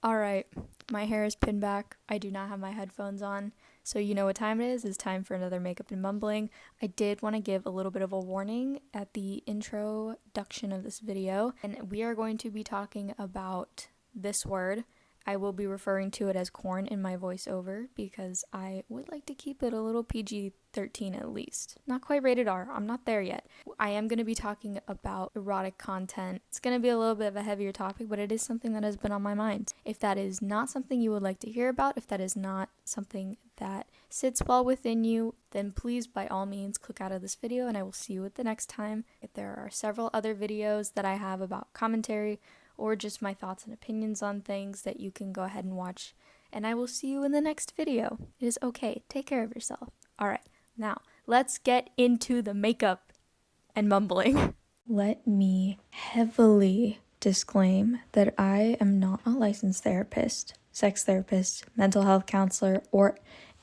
Alright, my hair is pinned back. I do not have my headphones on. So you know what time it is. It's time for another makeup and mumbling. I did want to give a little bit of a warning at the introduction of this video. And we are going to be talking about this word. I will be referring to it as corn in my voiceover because I would like to keep it a little PG-13 at least. Not quite rated R, I'm not there yet. I am going to be talking about erotic content. It's going to be a little bit of a heavier topic, but it is something that has been on my mind. If that is not something you would like to hear about, if that is not something that sits well within you, then please by all means click out of this video and I will see you at the next time. If there are several other videos that I have about commentary or just my thoughts and opinions on things that you can go ahead and watch. And I will see you in the next video. It is okay. Take care of yourself. Alright, now let's get into the makeup and mumbling. Let me heavily disclaim that I am not a licensed therapist, sex therapist, mental health counselor, or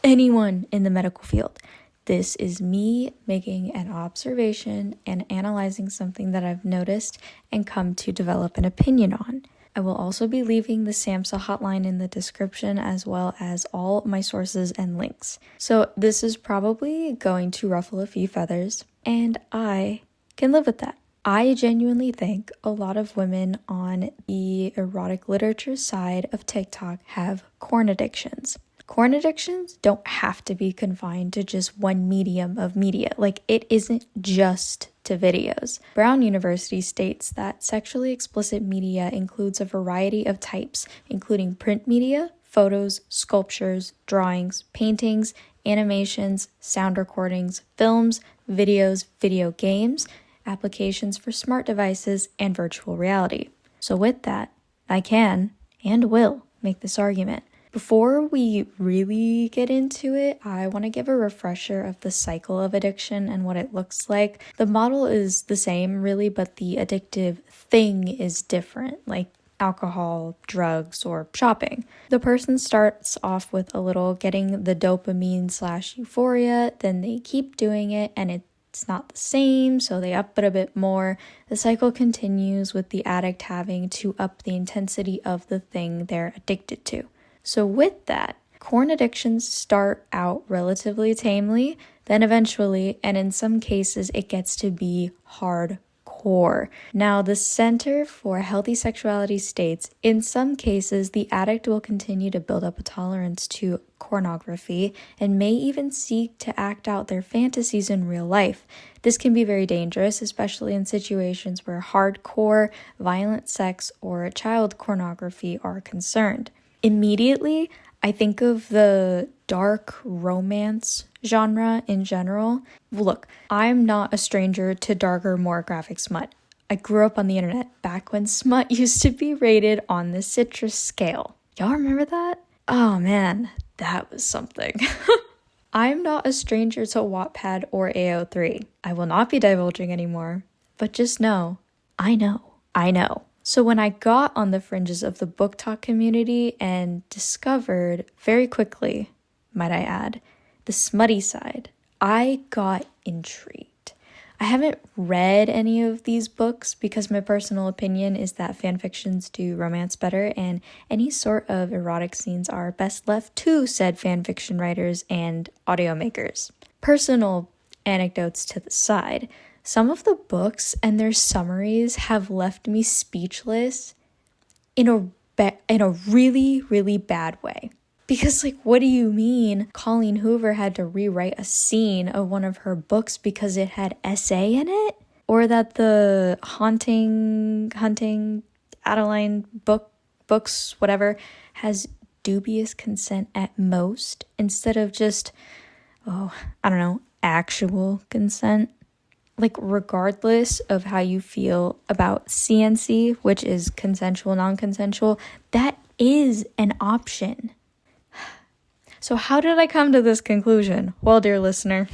anyone in the medical field. This is me making an observation and analyzing something that I've noticed and come to develop an opinion on. I will also be leaving the SAMHSA Hotline in the description as well as all my sources and links. So this is probably going to ruffle a few feathers, and I can live with that. I genuinely think a lot of women on the erotic literature side of TikTok have corn addictions. Corn addictions don't have to be confined to just one medium of media. Like, it isn't just to videos. Brown University states that sexually explicit media includes a variety of types, including print media, photos, sculptures, drawings, paintings, animations, sound recordings, films, videos, video games, applications for smart devices, and virtual reality. So with that, I can and will make this argument. Before we really get into it, I want to give a refresher of the cycle of addiction and what it looks like. The model is the same, really, but the addictive thing is different, like alcohol, drugs, or shopping. The person starts off with a little getting the dopamine/euphoria, then they keep doing it, and it's not the same, so they up it a bit more. The cycle continues with the addict having to up the intensity of the thing they're addicted to. So with that, corn addictions start out relatively tamely, then eventually, and in some cases, it gets to be hardcore. Now, the Center for Healthy Sexuality states, in some cases, the addict will continue to build up a tolerance to pornography and may even seek to act out their fantasies in real life. This can be very dangerous, especially in situations where hardcore, violent sex, or child pornography are concerned. Immediately, I think of the dark romance genre in general. Look, I'm not a stranger to darker, more graphic smut. I grew up on the internet back when smut used to be rated on the citrus scale. Y'all remember that? Oh man, that was something. I'm not a stranger to Wattpad or AO3. I will not be divulging anymore, but just know, I know. So when I got on the fringes of the booktok community and discovered very quickly, might I add, the smutty side, I got intrigued. I haven't read any of these books because my personal opinion is that fanfictions do romance better and any sort of erotic scenes are best left to said fanfiction writers and audio makers. Personal anecdotes to the side. Some of the books and their summaries have left me speechless in a really, really bad way. Because, like, what do you mean Colleen Hoover had to rewrite a scene of one of her books because it had SA in it? Or that the hunting Adeline books, whatever, has dubious consent at most instead of just, actual consent? Like, regardless of how you feel about CNC, which is consensual, non-consensual, that is an option. So how did I come to this conclusion? Well, dear listener,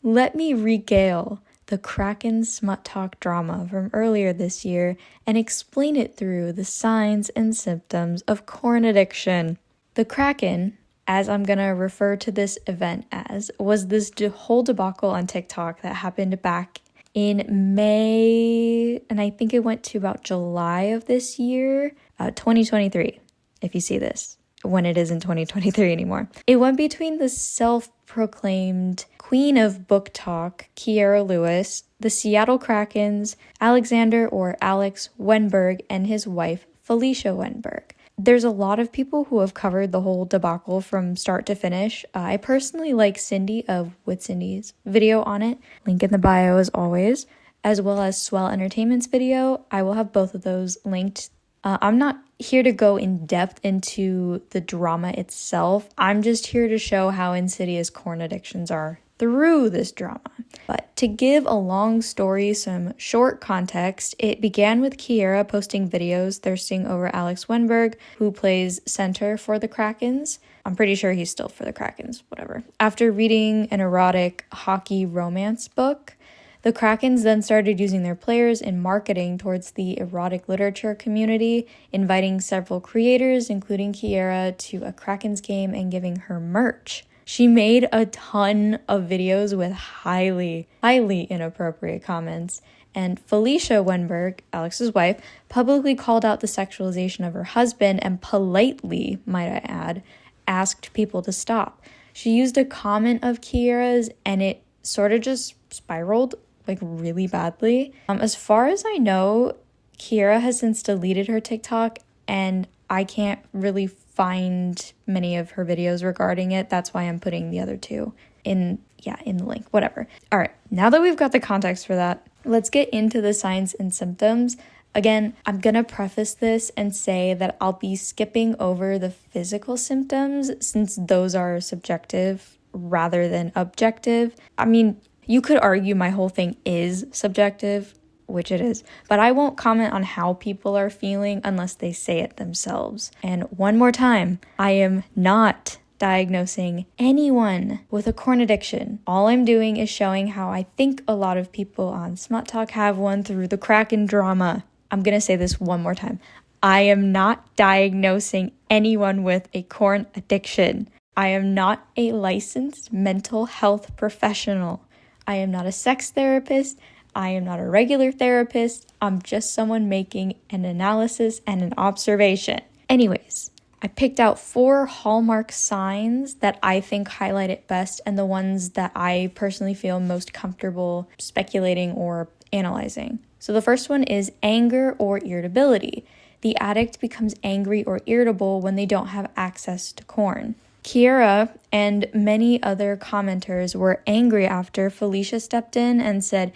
let me regale the krakens smuttok drama from earlier this year and explain it through the signs and symptoms of corn addiction. The kraken, as I'm going to refer to this event as, was this whole debacle on TikTok that happened back in May, and I think it went to about July of this year, 2023, if you see this, when it isn't 2023 anymore. It went between the self-proclaimed queen of booktok, Kierra Lewis, the Seattle Krakens, Alexander or Alex Wenberg, and his wife, Felicia Wenberg. There's a lot of people who have covered the whole debacle from start to finish. I personally like Cindy of With Cindy's video on it. Link in the bio as always, as well as Swell Entertainment's video. I will have both of those linked. I'm not here to go in depth into the drama itself. I'm just here to show how insidious corn addictions are through this drama. But to give a long story some short context, it began with Kierra posting videos thirsting over Alex Wenberg, who plays center for the Krakens. I'm pretty sure he's still for the Krakens, whatever. After reading an erotic hockey romance book, the Krakens then started using their players in marketing towards the erotic literature community, inviting several creators, including Kierra, to a Krakens game and giving her merch. She made a ton of videos with highly inappropriate comments, and Felicia Wenberg, Alex's wife, publicly called out the sexualization of her husband and politely, might I add, asked people to stop. She used a comment of Kierra's and it sort of just spiraled like really badly. As far as I know, Kierra has since deleted her TikTok and I can't really find many of her videos regarding it. That's why I'm putting the other two in the link, whatever. All right, now that we've got the context for that, let's get into the signs and symptoms. Again, I'm gonna preface this and say that I'll be skipping over the physical symptoms since those are subjective rather than objective. I mean, you could argue my whole thing is subjective, which it is, but I won't comment on how people are feeling unless they say it themselves. And one more time, I am not diagnosing anyone with a corn addiction. All I'm doing is showing how I think a lot of people on SMUTtok have one through the Kraken drama. I'm gonna say this one more time. I am not diagnosing anyone with a corn addiction. I am not a licensed mental health professional. I am not a sex therapist. I am not a regular therapist. I'm just someone making an analysis and an observation. Anyways, I picked out 4 hallmark signs that I think highlight it best and the ones that I personally feel most comfortable speculating or analyzing. So the first one is anger or irritability. The addict becomes angry or irritable when they don't have access to corn. Kierra and many other commenters were angry after Felicia stepped in and said,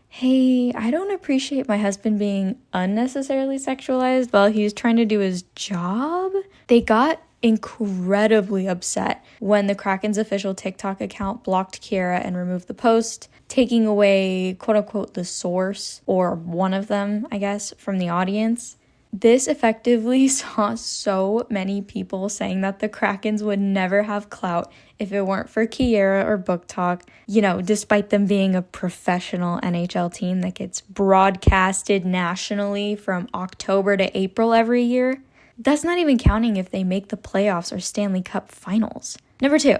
"Hey, I don't appreciate my husband being unnecessarily sexualized while he's trying to do his job." They got incredibly upset when the Kraken's official TikTok account blocked Kierra and removed the post, taking away, quote unquote, the source, or one of them, I guess, from the audience. This effectively saw so many people saying that the Krakens would never have clout if it weren't for Kierra or booktok, despite them being a professional NHL team that gets broadcasted nationally from October to April every year. That's not even counting if they make the playoffs or Stanley Cup finals. Number 2,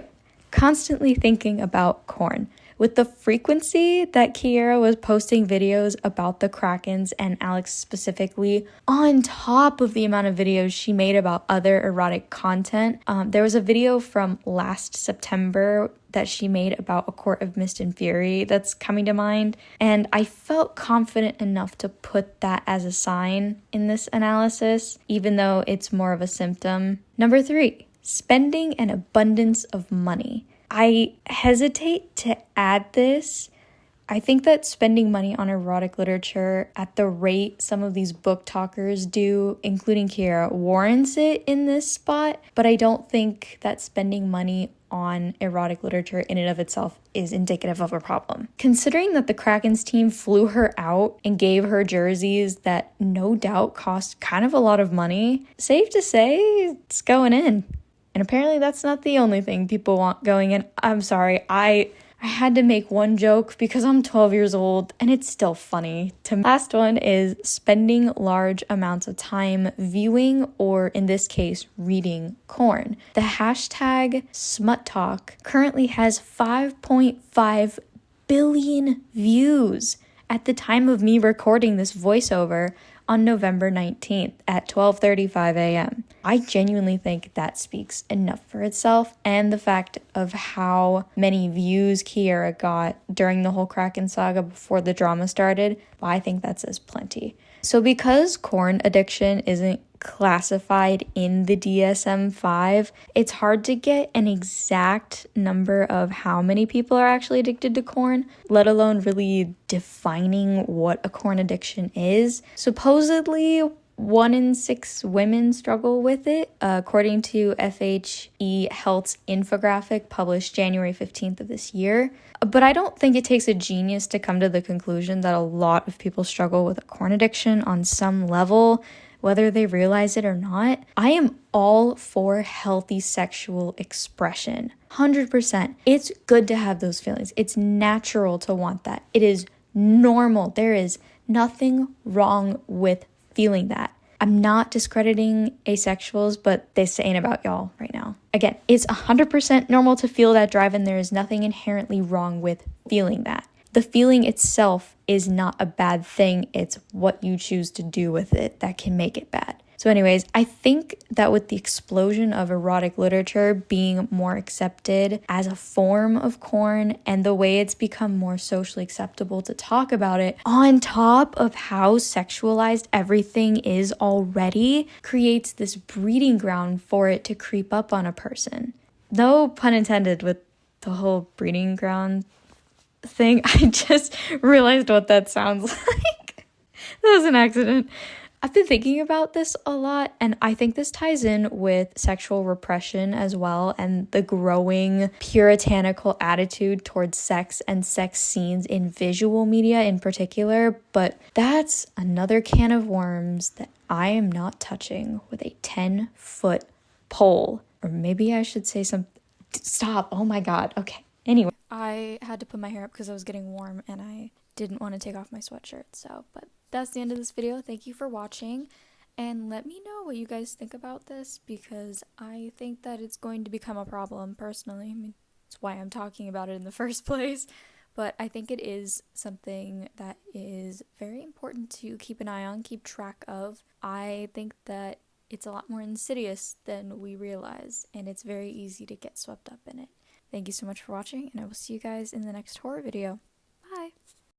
constantly thinking about corn. With the frequency that Kierra was posting videos about the Krakens and Alex specifically, on top of the amount of videos she made about other erotic content, there was a video from last September that she made about A Court of Mist and Fury that's coming to mind, and I felt confident enough to put that as a sign in this analysis, even though it's more of a symptom. Number 3, spending an abundance of money. I hesitate to add this. I think that spending money on erotic literature at the rate some of these book talkers do, including Kierra, warrants it in this spot, but I don't think that spending money on erotic literature in and of itself is indicative of a problem. Considering that the Krakens team flew her out and gave her jerseys that no doubt cost kind of a lot of money, safe to say it's going in. And apparently that's not the only thing people want going in. I'm sorry, I had to make one joke because I'm 12 years old and it's still funny to me. Last one is spending large amounts of time viewing, or in this case, reading corn. The hashtag SMUTtok currently has 5.5 billion views at the time of me recording this voiceover on November 19th at 12:35 a.m. I genuinely think that speaks enough for itself, and the fact of how many views Kierra got during the whole Kraken saga before the drama started, I think that says plenty. So because corn addiction isn't classified in the DSM-5, it's hard to get an exact number of how many people are actually addicted to corn, let alone really defining what a corn addiction is. Supposedly, 1 in 6 women struggle with it, according to FHE Health's infographic published January 15th of this year. But I don't think it takes a genius to come to the conclusion that a lot of people struggle with a corn addiction on some level, whether they realize it or not. I am all for healthy sexual expression, 100%. It's good to have those feelings. It's natural to want that. It is normal. There is nothing wrong with feeling that. I'm not discrediting asexuals, but this ain't about y'all right now. Again, it's 100% normal to feel that drive, and there is nothing inherently wrong with feeling that. The feeling itself is not a bad thing. It's what you choose to do with it that can make it bad. So anyways, I think that with the explosion of erotic literature being more accepted as a form of corn and the way it's become more socially acceptable to talk about it, on top of how sexualized everything is already, creates this breeding ground for it to creep up on a person. No pun intended with the whole breeding ground thing. I just realized what that sounds like. That was an accident. I've been thinking about this a lot, and I think this ties in with sexual repression as well, and the growing puritanical attitude towards sex and sex scenes in visual media in particular. But that's another can of worms that I am not touching with a 10-foot pole. Or maybe I should say Stop. Oh my God. Okay. Anyway. I had to put my hair up because I was getting warm and I didn't want to take off my sweatshirt. But that's the end of this video. Thank you for watching, and let me know what you guys think about this, because I think that it's going to become a problem personally. I mean, that's why I'm talking about it in the first place, but I think it is something that is very important to keep an eye on, keep track of. I think that it's a lot more insidious than we realize, and it's very easy to get swept up in it. Thank you so much for watching, and I will see you guys in the next horror video.